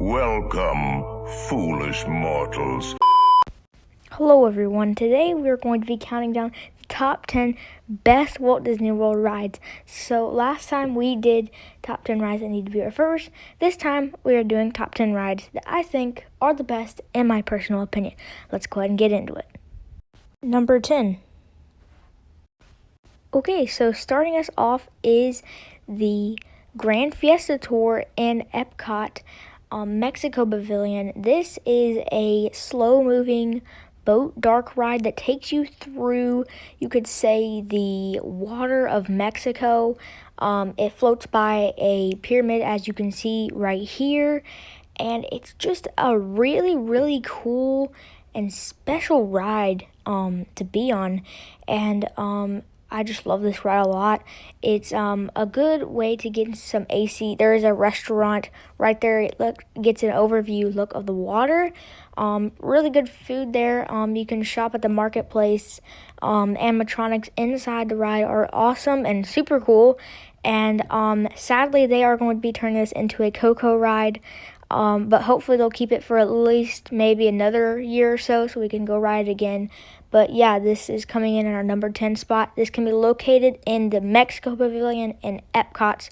Welcome, foolish mortals. Hello everyone, today we're going to be counting down the top 10 best Walt Disney World rides. So last time we did top 10 rides that need to be reversed. This time we are doing top 10 rides that I think are the best in my personal opinion. Let's go ahead and get into it. Number 10. Okay, so starting us off is the Grand Fiesta Tour in Epcot Mexico Pavilion. This is a slow-moving boat dark ride that takes you through, you could say, the water of Mexico. It floats by a pyramid, as you can see right here, and it's just a really, really cool and special ride to be on, and I just love this ride a lot. It's a good way to get some AC. There is a restaurant right there. It gets an overview look of the water. Really good food there. You can shop at the marketplace. Animatronics inside the ride are awesome and super cool. And sadly, they are going to be turning this into a Coco ride. But hopefully they'll keep it for at least maybe another year or so we can go ride it again. But yeah, this is coming in our number 10 spot. This can be located in the Mexico Pavilion in Epcot.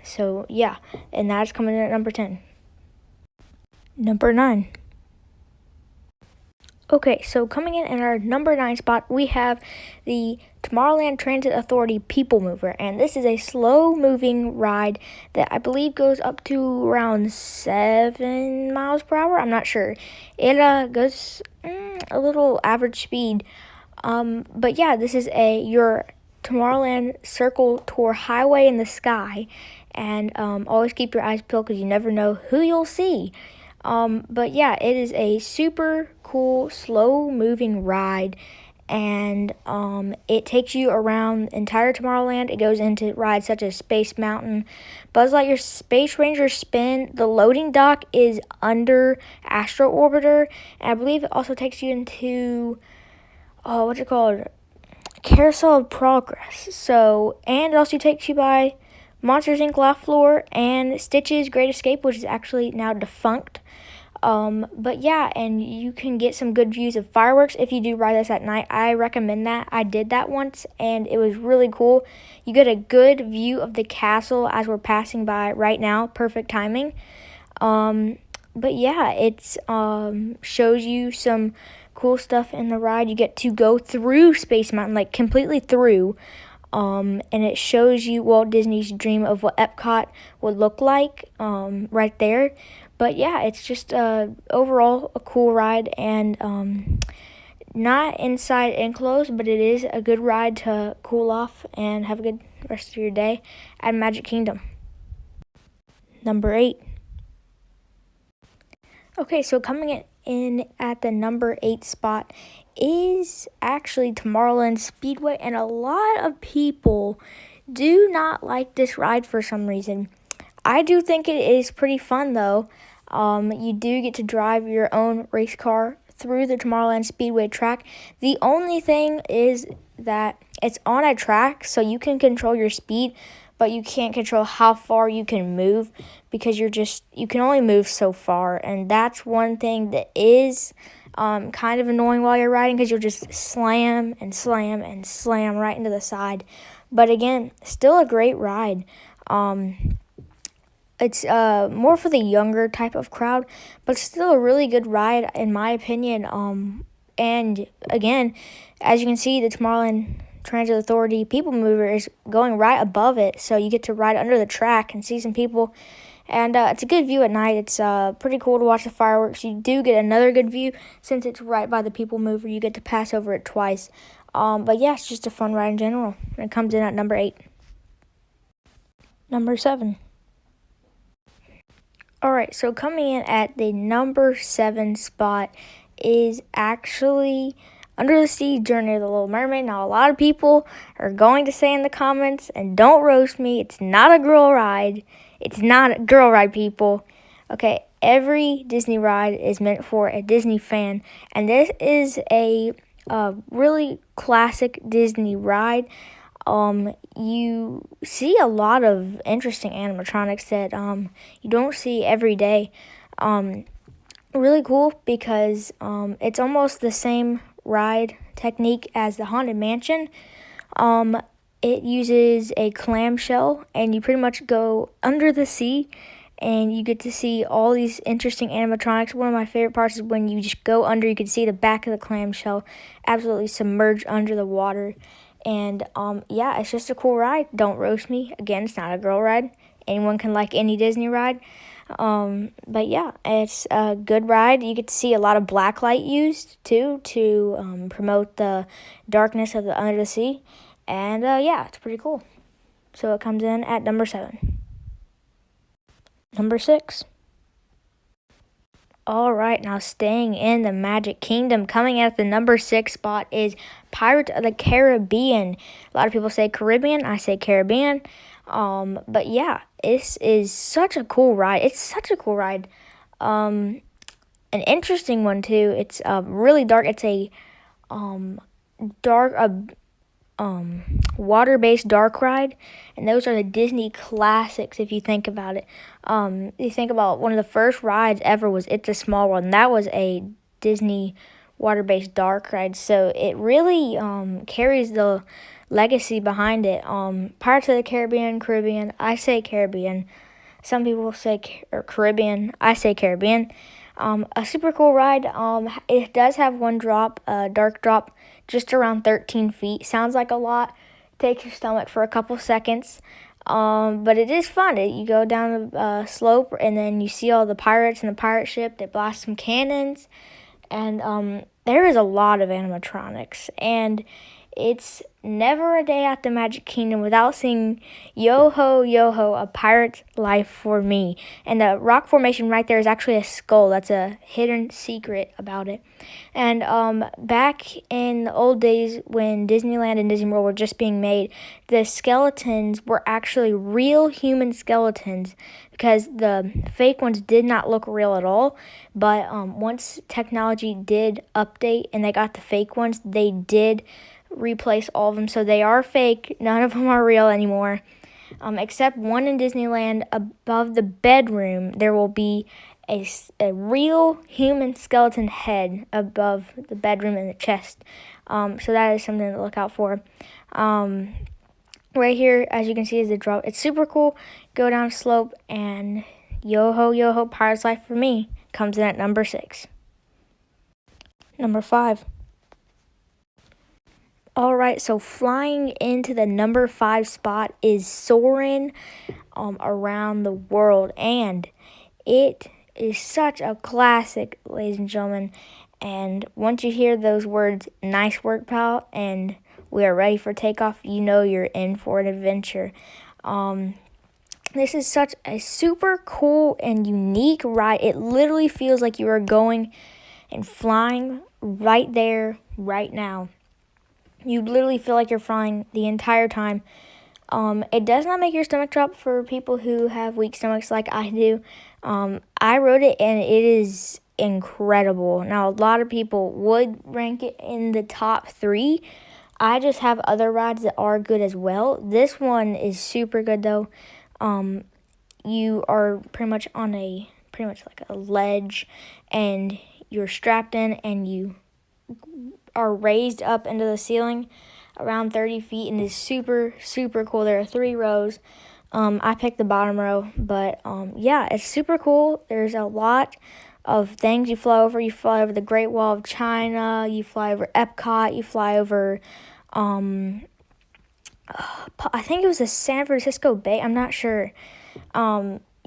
So yeah, and that's coming in at number 10. Number 9. Okay, so coming in our number 9 spot, we have the Tomorrowland Transit Authority People Mover, and this is a slow-moving ride that I believe goes up to around 7 miles per hour. I'm not sure. It goes a little average speed, but yeah, this is your Tomorrowland Circle Tour highway in the sky, and always keep your eyes peeled because you never know who you'll see. But yeah, it is a super cool, slow-moving ride, and it takes you around entire Tomorrowland. It goes into rides such as Space Mountain, Buzz Lightyear Space Ranger Spin. The loading dock is under Astro Orbiter, and I believe it also takes you into, what's it called? Carousel of Progress. So, and it also takes you by Monsters Inc. Laugh Floor and Stitch's Great Escape, which is actually now defunct. But yeah, and you can get some good views of fireworks if you do ride this at night. I recommend that. I did that once, and it was really cool. You get a good view of the castle as we're passing by right now. Perfect timing. But yeah, it's shows you some cool stuff in the ride. You get to go through Space Mountain, like completely through. And it shows you Walt Disney's dream of what Epcot would look like right there. But yeah, it's just overall a cool ride, and not inside enclosed, but it is a good ride to cool off and have a good rest of your day at Magic Kingdom. Number 8. Okay, so coming in at the number 8 spot is actually Tomorrowland Speedway, and a lot of people do not like this ride for some reason. I do think it is pretty fun, though. You do get to drive your own race car through the Tomorrowland Speedway track. The only thing is that it's on a track, so you can control your speed, but you can't control how far you can move because you can only move so far, and that's one thing that is kind of annoying while you're riding because you'll just slam and slam and slam right into the side. But again, still a great ride. It's more for the younger type of crowd, but still a really good ride in my opinion. And again, as you can see, the Tomorrowland Transit Authority People Mover is going right above it, so you get to ride under the track and see some people. And it's a good view at night. It's pretty cool to watch the fireworks. You do get another good view since it's right by the People Mover. You get to pass over it twice. But yeah, it's just a fun ride in general. And it comes in at number 8. Number 7. Alright, so coming in at the number 7 spot is actually Under the Sea Journey of the Little Mermaid. Now, a lot of people are going to say in the comments, and don't roast me, it's not a girl ride. It's not a girl ride, people. Okay, every Disney ride is meant for a Disney fan, and this is a really classic Disney ride. you see a lot of interesting animatronics that you don't see every day. Really cool because it's almost the same ride technique as the Haunted Mansion. It uses a clamshell, and you pretty much go under the sea, and you get to see all these interesting animatronics. One of my favorite parts is when you just go under, you can see the back of the clamshell absolutely submerged under the water. And yeah, it's just a cool ride. Don't roast me. Again, it's not a girl ride. Anyone can like any Disney ride. But yeah, it's a good ride. You get to see a lot of black light used too to promote the darkness of the under the sea. And yeah, it's pretty cool. So it comes in at number 7. Number 6. All right, now staying in the Magic Kingdom, coming at the number 6 spot is Pirates of the Caribbean. A lot of people say Caribbean, I say Caribbean. But yeah, this is such a cool ride. It's such a cool ride. An interesting one too. It's really dark. It's a dark water-based dark ride, and those are the Disney classics if you think about it. You think about one of the first rides ever was It's a Small World, and that was a Disney water-based dark ride, so it really carries the legacy behind it. Pirates of the Caribbean, I say Caribbean. Some people say Caribbean, I say Caribbean. A super cool ride. It does have one drop, a dark drop, just around 13 feet. Sounds like a lot. Takes your stomach for a couple seconds. But it is fun. You go down the slope, and then you see all the pirates and the pirate ship. They blast some cannons. And there is a lot of animatronics. And it's never a day at the Magic Kingdom without seeing Yo Ho, Yo Ho, A Pirate's Life for Me. And the rock formation right there is actually a skull. That's a hidden secret about it. And back in the old days when Disneyland and Disney World were just being made, the skeletons were actually real human skeletons because the fake ones did not look real at all. But once technology did update and they got the fake ones, they did replace all of them, so they are fake. None of them are real anymore, except one in Disneyland. Above the bedroom there will be a real human skeleton head above the bedroom and the chest, so that is something to look out for. Right here, as you can see, is the drop. It's super cool. Go down a slope, and Yo Ho, Pirate's Life for Me comes in at number 6. Number 5. All right, so flying into the number 5 spot is Soaring Around the World, and it is such a classic, ladies and gentlemen. And once you hear those words, "Nice work, pal," and "We are ready for takeoff," you know you're in for an adventure. This is such a super cool and unique ride. It literally feels like you are going and flying right there, right now. You literally feel like you're flying the entire time. It does not make your stomach drop for people who have weak stomachs like I do. I rode it, and it is incredible. Now, a lot of people would rank it in the top 3. I just have other rides that are good as well. This one is super good, though. You are pretty much on like a ledge, and you're strapped in, and you are raised up into the ceiling around 30 feet, and it's super, super cool. There are 3 rows. I picked the bottom row, but yeah, it's super cool. There's a lot of things you fly over. You fly over the Great Wall of China. You fly over Epcot. You fly over, I think it was the San Francisco Bay. I'm not sure.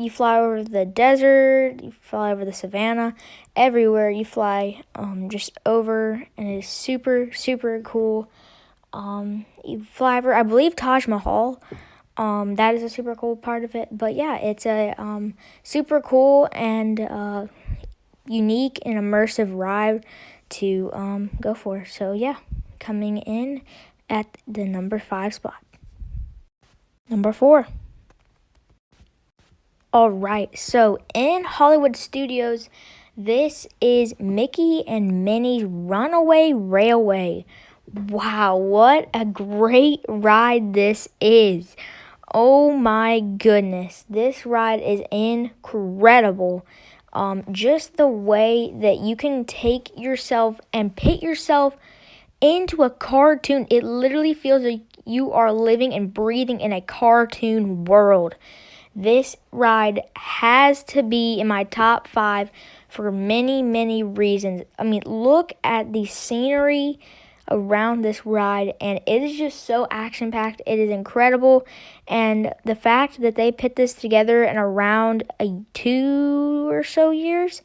You fly over the desert, you fly over the savannah, everywhere you fly just over, and it is super, super cool. You fly over, I believe, Taj Mahal. That is a super cool part of it. But yeah, it's a super cool and unique and immersive ride to go for. So yeah, coming in at the number 5 spot. Number 4. All right, so in Hollywood Studios, this is Mickey and Minnie's Runaway Railway. Wow, what a great ride this is. Oh my goodness, this ride is incredible. Just the way that you can take yourself and put yourself into a cartoon. It literally feels like you are living and breathing in a cartoon world. This ride has to be in my top 5 for many, many reasons. I mean, look at the scenery around this ride, and it is just so action-packed. It is incredible, and the fact that they put this together in around 2 or so years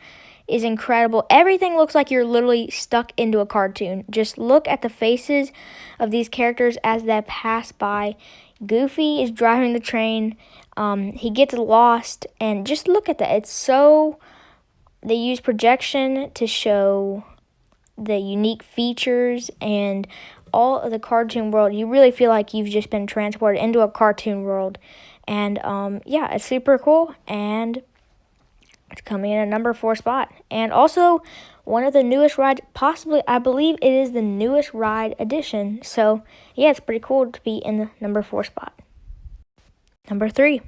is incredible. Everything looks like you're literally stuck into a cartoon. Just look at the faces of these characters as they pass by. Goofy is driving the train. He gets lost, and just look at that. It's so... They use projection to show the unique features and all of the cartoon world. You really feel like you've just been transported into a cartoon world. And yeah, it's super cool, and it's coming in at number 4 spot. And also one of the newest rides, possibly, I believe it is the newest ride addition. So yeah, it's pretty cool to be in the number 4 spot. Number 3.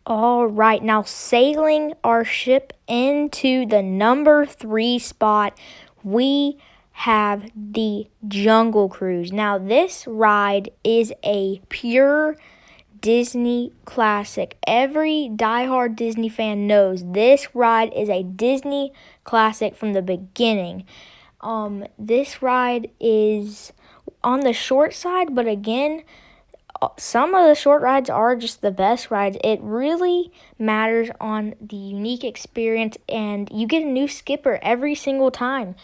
All right, now sailing our ship into the number 3 spot, we have the Jungle Cruise. Now, this ride is a pure Disney classic. Every diehard Disney fan knows this ride is a Disney classic from the beginning. This ride is on the short side, but again, some of the short rides are just the best rides. It really matters on the unique experience, and you get a new skipper every single time.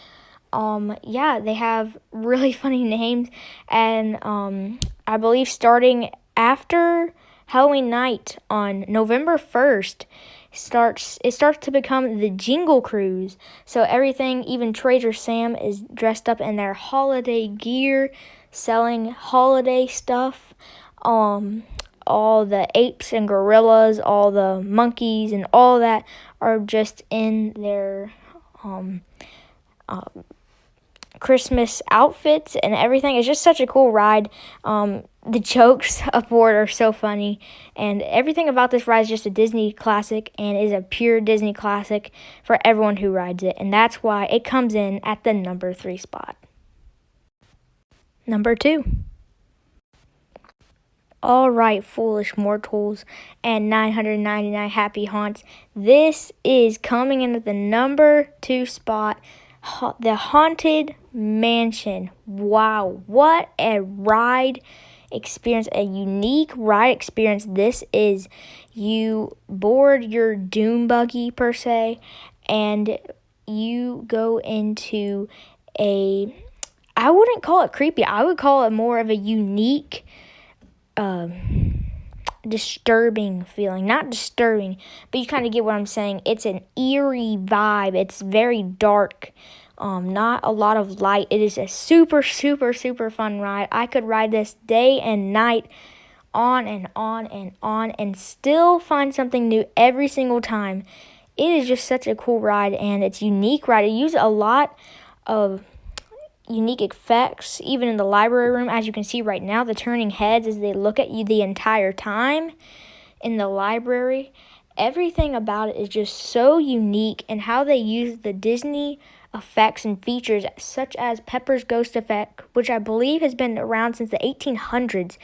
Yeah, they have really funny names, and I believe starting after Halloween night on November 1st, it starts to become the Jingle Cruise. So everything, even Trader Sam is dressed up in their holiday gear, selling holiday stuff. All the apes and gorillas, all the monkeys and all that are just in their Christmas outfits and everything. It's just such a cool ride. The jokes aboard are so funny, and everything about this ride is just a Disney classic and is a pure Disney classic for everyone who rides it, and that's why it comes in at the number 3 spot. Number 2. All right, foolish mortals and 999 happy haunts. This is coming in at the number 2 spot, the Haunted Mansion. Wow, what a ride experience, a unique ride experience this is. You board your doom buggy per se, and you go into I wouldn't call it creepy, I would call it more of a unique disturbing feeling. Not disturbing, but you kind of get what I'm saying. It's an eerie vibe. It's very dark. Not a lot of light. It is a super, super, super fun ride. I could ride this day and night, on and on and on, and still find something new every single time. It is just such a cool ride, and it's unique ride. It uses a lot of unique effects, even in the library room, as you can see right now, the turning heads as they look at you the entire time in the library. Everything about it is just so unique, and how they use the Disney effects and features such as Pepper's Ghost effect, which I believe has been around since the 1800s.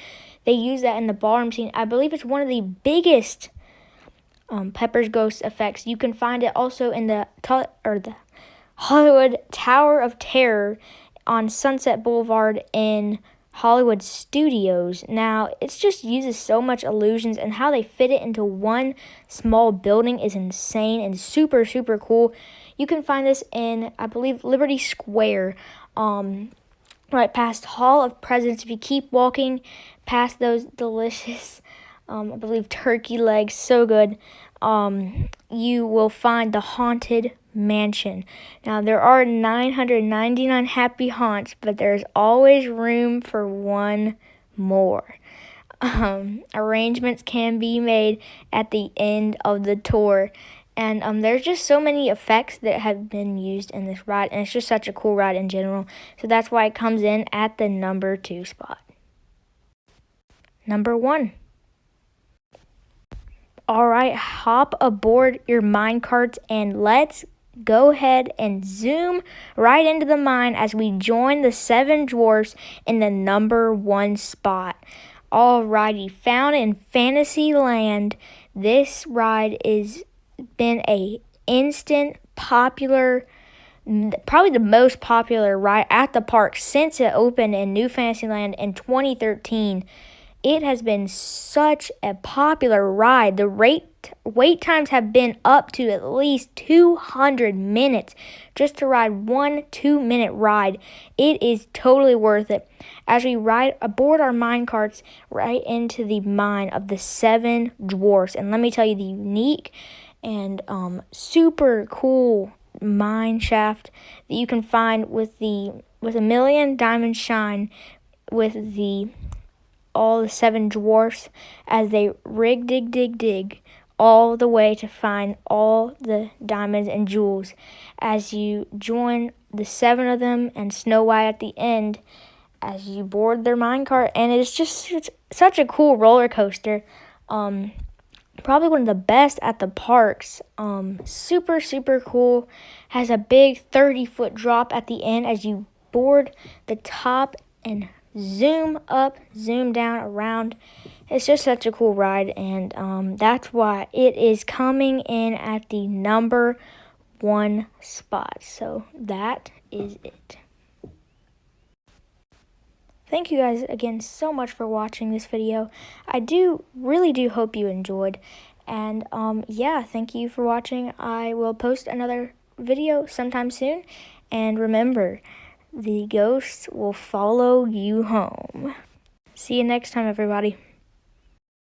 They use that in the ballroom scene. I believe it's one of the biggest Pepper's Ghost effects. You can find it also in the Hollywood Tower of Terror on Sunset Boulevard in Hollywood Studios. Now, it just uses so much illusions, and how they fit it into one small building is insane and super, super cool. You can find this in, I believe, Liberty Square, right past Hall of Presidents. If you keep walking past those delicious, I believe, turkey legs, so good, you will find the Haunted Mansion. Now, there are 999 happy haunts, but there's always room for one more. Arrangements can be made at the end of the tour, And there's just so many effects that have been used in this ride, and it's just such a cool ride in general. So that's why it comes in at the number 2 spot. Number 1. Alright, hop aboard your mine carts and let's go ahead and zoom right into the mine as we join the 7 dwarfs in the number 1 spot. Alrighty, found in Fantasyland, this ride is been a instant popular, probably the most popular ride at the park since it opened in New Fantasyland in 2013. It has been such a popular ride. The wait times have been up to at least 200 minutes just to ride one 2-minute ride. It is totally worth it as we ride aboard our mine carts right into the mine of the 7 dwarfs. And let me tell you, the unique and super cool mine shaft that you can find with a million diamonds shine with all the 7 dwarfs as they dig all the way to find all the diamonds and jewels as you join the 7 of them and Snow White at the end as you board their minecart. And it's such a cool roller coaster. Probably one of the best at the parks. Super cool. Has a big 30-foot drop at the end as you board the top and zoom up, zoom down, around. It's just such a cool ride, and that's why it is coming in at the number 1 spot. So that is it. Thank you guys again so much for watching this video. I really do hope you enjoyed. And yeah, thank you for watching. I will post another video sometime soon. And remember, the ghosts will follow you home. See you next time, everybody.